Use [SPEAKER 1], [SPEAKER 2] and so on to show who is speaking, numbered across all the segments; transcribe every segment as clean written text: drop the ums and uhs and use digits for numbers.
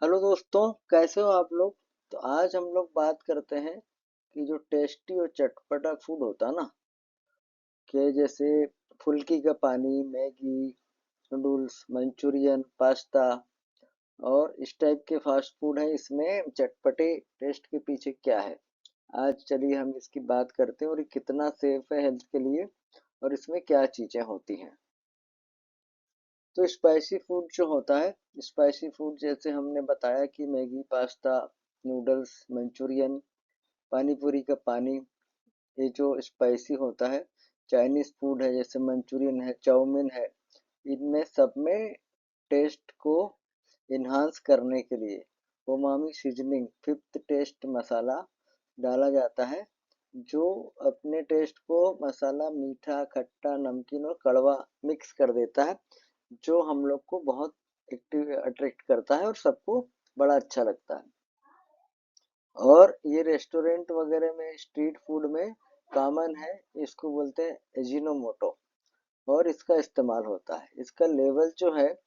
[SPEAKER 1] Hello दोस्तों, कैसे हो आप लोग। तो आज हम लोग बात करते हैं कि जो टेस्टी और चटपटा फूड होता है ना, कि जैसे फुल्की का पानी, मैगी, नूडल्स, मंचूरियन, पास्ता और इस टाइप के फास्ट फूड है। इसमें चटपटे टेस्ट के पीछे क्या है, आज चलिए हम इसकी बात करते हैं और ये कितना सेफ है हेल्थ के लिए और इसमें क्या चीजें होती हैं। तो स्पाइसी फूड जो होता है, स्पाइसी फूड जैसे हमने बताया कि मैगी, पास्ता, नूडल्स, मंचूरियन, पानी पूरी का पानी, ये जो स्पाइसी होता है। चाइनीज फूड है जैसे मंचूरियन है, चाउमीन है, इनमें सब में टेस्ट को इन्हांस करने के लिए उमामी सीजनिंग, फिफ्थ टेस्ट मसाला डाला जाता है, जो अपने टेस्ट को मसाला मीठा, खट्टा, नमकीन और कड़वा मिक्स कर देता है, जो हम लोग को बहुत अट्रैक्ट करता है और सबको बड़ा अच्छा लगता है। और ये रेस्टोरेंट वगैरह में, स्ट्रीट फूड में कॉमन है। इसको बोलते हैं एजिनोमोटो और इसका इस्तेमाल होता है। इसका लेवल जो है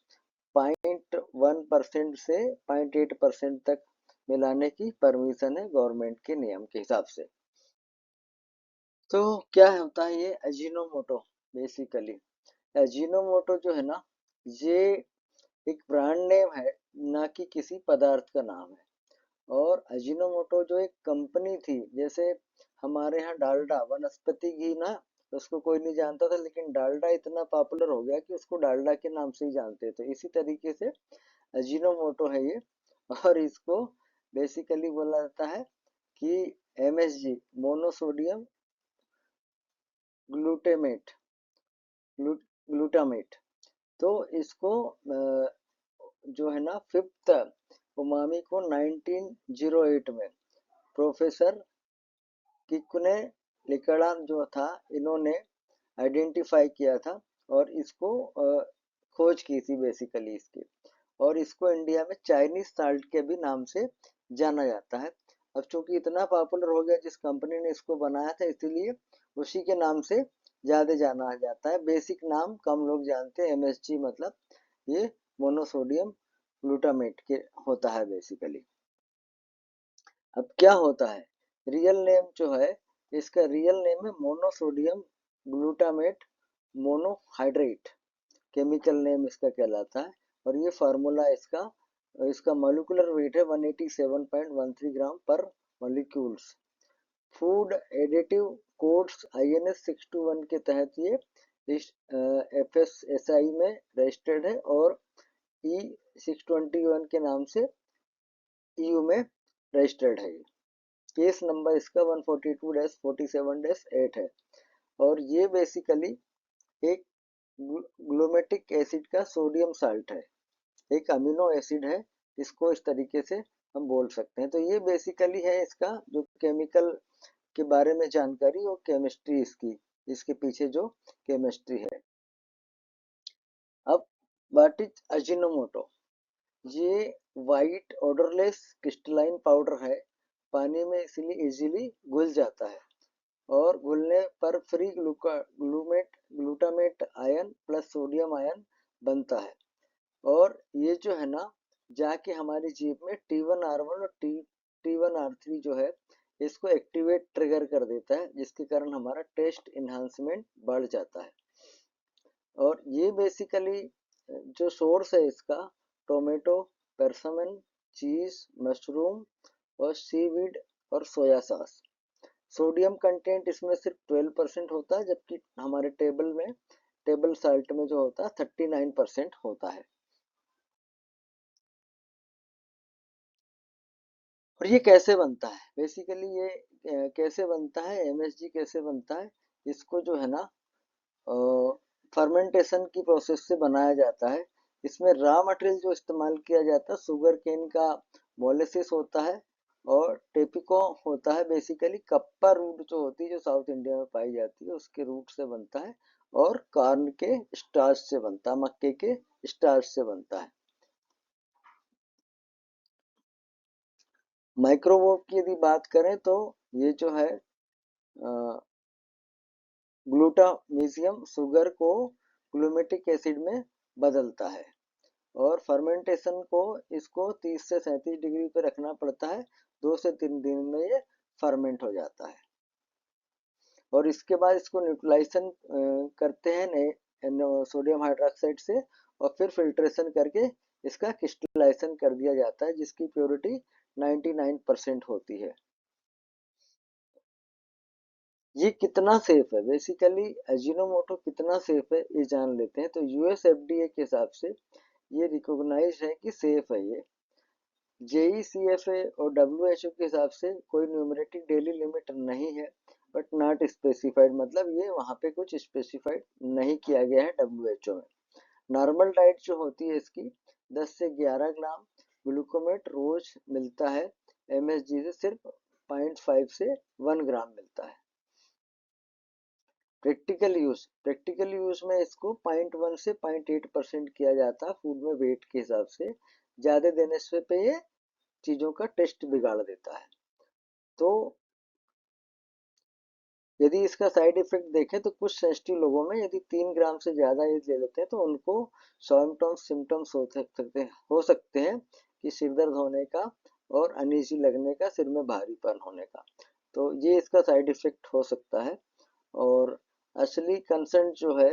[SPEAKER 1] 0.1% से 0.8% तक मिलाने की परमिशन है गवर्नमेंट के नियम के हिसाब से। तो क्या होता है ये एजिनोमोटो। बेसिकली एजिनोमोटो जो है ना, ये एक ब्रांड नेम है, ना कि किसी पदार्थ का नाम है। और अजीनोमोटो जो एक कंपनी थी, जैसे हमारे यहाँ डालडा, वनस्पति घी ना, उसको कोई नहीं जानता था, लेकिन डालडा इतना पॉपुलर हो गया कि उसको डालडा के नाम से ही जानते थे। इसी तरीके से अजीनोमोटो है ये। और इसको बेसिकली बोला जाता है कि एमएसजी, मोनोसोडियम ग्लूटेमेट, ग्लूटामेट। तो इसको जो है ना, फिफ्थ उमामी को 1908 में प्रोफेसर किकुने लिकड़ा जो था, इन्होंने आइडेंटिफाई किया था और इसको खोज की थी बेसिकली इसकी। और इसको इंडिया में चाइनीज साल्ट के भी नाम से जाना जाता है। अब चूंकि इतना पॉपुलर हो गया जिस कंपनी ने इसको बनाया था, इसीलिए उसी के नाम से ज्यादा जाना जाता है। बेसिक नाम कम लोग जानते हैं, एमएसजी मतलब ये मोनोसोडियम ग्लूटामेट के होता है बेसिकली। अब क्या होता है, रियल नेम जो है, इसका रियल नेम है monosodium glutamate monohydrate, chemical name इसका कहलाता है। और ये फार्मूला इसका, इसका मॉलिक्यूलर वेट है 187.13 ग्राम पर molecules. Food additive codes INS 621 के तहत ये इस एफएसएसआई में रजिस्टर्ड है और ई 621 के नाम से ईयू में रजिस्टर्ड है। केस नंबर इसका 142-47-8 है। और ये बेसिकली एक ग्लूमेटिक एसिड का सोडियम साल्ट है, एक अमीनो एसिड है। इसको इस तरीके से हम बोल सकते हैं। तो ये बेसिकली है इसका जो केमिकल के बारे में जानकारी और केमिस्ट्री इसकी, इसके पीछे जो केमिस्ट्री है। अब व्हाट इज अजिनोमोटो। ये वाइट ऑर्डरलेस क्रिस्टलाइन पाउडर है, पानी में इसलिए इजीली घुल जाता है और घुलने पर free glumate glutamate ion plus sodium ion बनता है। और ये जो है ना, जाके हमारी जीभ में T1R1 और T1R3 जो है, इसको एक्टिवेट ट्रिगर कर देता है, जिसके कारण हमारा टेस्ट इन्हांसमेंट बढ़ जाता है। और ये बेसिकली जो सोर्स है इसका, टोमेटो, परसमन, चीज, मशरूम और सीवीड और सोया सॉस। सोडियम कंटेंट इसमें सिर्फ 12% होता है, जबकि हमारे टेबल साल्ट में जो होता है 39% होता है। और ये कैसे बनता है, बेसिकली ये कैसे बनता है, एमएसजी कैसे बनता है। इसको जो है ना, फर्मेंटेशन की प्रोसेस से बनाया जाता है। इसमें रॉ मटेरियल जो इस्तेमाल किया जाता है, शुगर केन का मोलेसिस होता है और टेपिको होता है। बेसिकली कप्पा रूट जो होती है, जो साउथ इंडिया में पाई जाती है, उसके रूट से बनता है। और कार्न के स्टार्च से बनता है, मक्के के स्टार्च से बनता है। माइक्रोवेव की यदि बात करें तो ये जो है, ग्लूटामेसियम शुगर को ग्लूमेटिक एसिड में बदलता है। और फर्मेंटेशन को इसको 30 से 37 डिग्री पे रखना पड़ता है। 2 से 3 दिन में ये फर्मेंट हो जाता है और इसके बाद इसको न्यूट्रलाइजेशन करते हैं सोडियम हाइड्रोक्साइड से और फिर फिल्ट्रेशन करके इसका क्रिस्टलाइजेशन कर दिया जाता है जिसकी प्योरिटी 99% होती है। ये कितना सेफ है, बेसिकली अजीनोमोटो कितना सेफ है ये जान लेते हैं। तो यूएस एफडीए के हिसाब से ये रिकॉग्नाइज है कि सेफ है ये। जेईसीएफए और डब्ल्यूएचओ के हिसाब से कोई न्यूमरेटिक डेली लिमिट नहीं है बट नॉट स्पेसिफाइड, मतलब ये वहाँ पे कुछ स्पेसिफाइड नहीं किया गया है डब्ल्यूएचओ में। नॉर्मल डाइट जो होती है इसकी 10 से 11 ग्राम ग्लूकोमेट रोज मिलता है। एमएसजी से सिर्फ 0.5 से 1 ग्राम मिलता है। प्रैक्टिकल यूज में इसको 0.1 से 0.8% किया जाता है फूड में वेट के हिसाब से। ज्यादा देने से पे ये चीजों का टेस्ट बिगाड़ देता है। तो यदि इसका साइड इफेक्ट देखें तो कुछ सेंसिटिव लोगों में यदि 3 ग्राम से ज्यादा ये ले लेते हैं तो उनको सिम्टम्स हो सकते हैं कि सिर दर्द होने का और अनईजी लगने का, सिर में भारीपन होने का। तो ये इसका साइड इफेक्ट हो सकता है। और असली कंसर्न जो है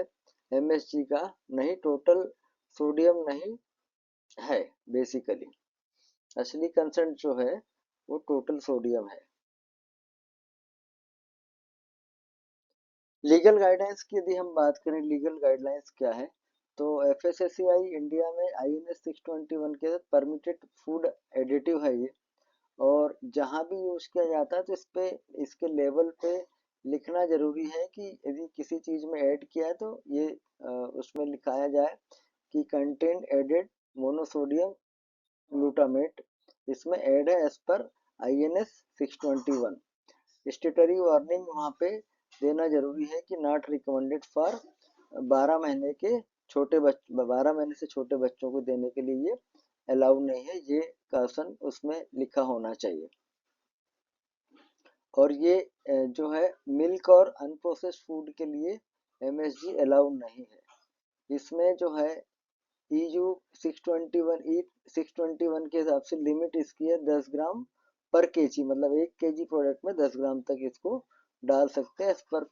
[SPEAKER 1] एमएसजी का नहीं, टोटल सोडियम नहीं है। बेसिकली असली कंसर्न जो है वो टोटल सोडियम है। लीगल गाइडेंस की यदि हम बात करें, लीगल गाइडलाइंस क्या है, तो एफएसएसएआई इंडिया में आईएनएस 621 के तहत परमिटेड फूड एडिटिव है ये। और जहाँ भी यूज किया जाता है तो इस पे इसके लेवल पे लिखना जरूरी है कि यदि किसी चीज में ऐड किया है तो ये उसमें लिखाया जाए कि कंटेंट एडेड मोनोसोडियम ग्लूटामेट इसमें ऐड है as per INS 621। Statutory warning वहाँ पे देना जरूरी है कि नॉट रिकमेंडेड फॉर 12 महीने के 12 महीने से छोटे बच्चों को देने के लिए ये अलाउ नहीं है, ये कॉशन उसमें लिखा होना चाहिए। और ये जो है मिल्क और अनप्रोसेस्ड फूड के लिए एमएसजी अलाउ नहीं है। इसमें जो है ईयू 621 ई 621 के हिसाब से लिमिट इसकी है 10 ग्राम पर केजी, मतलब 1 केजी प्रोडक्ट में 10 ग्राम तक इसको डाल सकते हैं एज पर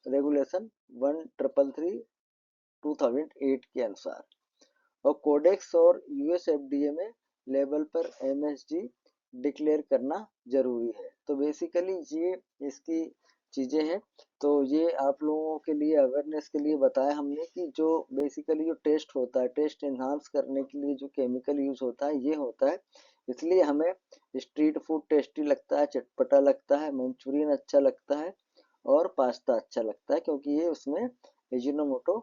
[SPEAKER 1] रेगुलेशन 1333 2008 के अनुसार। और कोडेक्स और यूएसएफडीए में लेवल पर एमएसजी डिक्लेयर करना जरूरी है। तो बेसिकली ये इसकी चीजें हैं। तो ये आप लोगों के लिए अवेयरनेस के लिए बताया हमने कि जो बेसिकली जो टेस्ट होता है, टेस्ट एनहांस करने के लिए जो केमिकल यूज होता है ये होता है। इसलिए हमें स्ट्रीट फूड टेस्टी लगता है, चटपटा लगता है, मंचूरियन अच्छा लगता है और पास्ता अच्छा लगता है क्योंकि ये उसमें एजिनोमोटो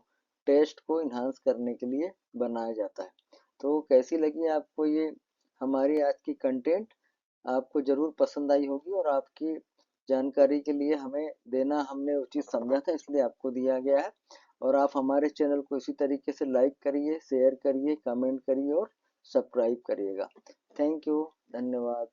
[SPEAKER 1] टेस्ट को इन्हांस करने के लिए बनाया जाता है। तो कैसी लगी आपको ये हमारी आज की कंटेंट? आपको ज़रूर पसंद आई होगी और आपकी जानकारी के लिए हमें देना हमने उचित समझा था इसलिए आपको दिया गया है। और आप हमारे चैनल को इसी तरीके से लाइक करिए, शेयर करिए, कमेंट करिए और सब्सक्राइब करिएगा। थैंक यू, धन्यवाद।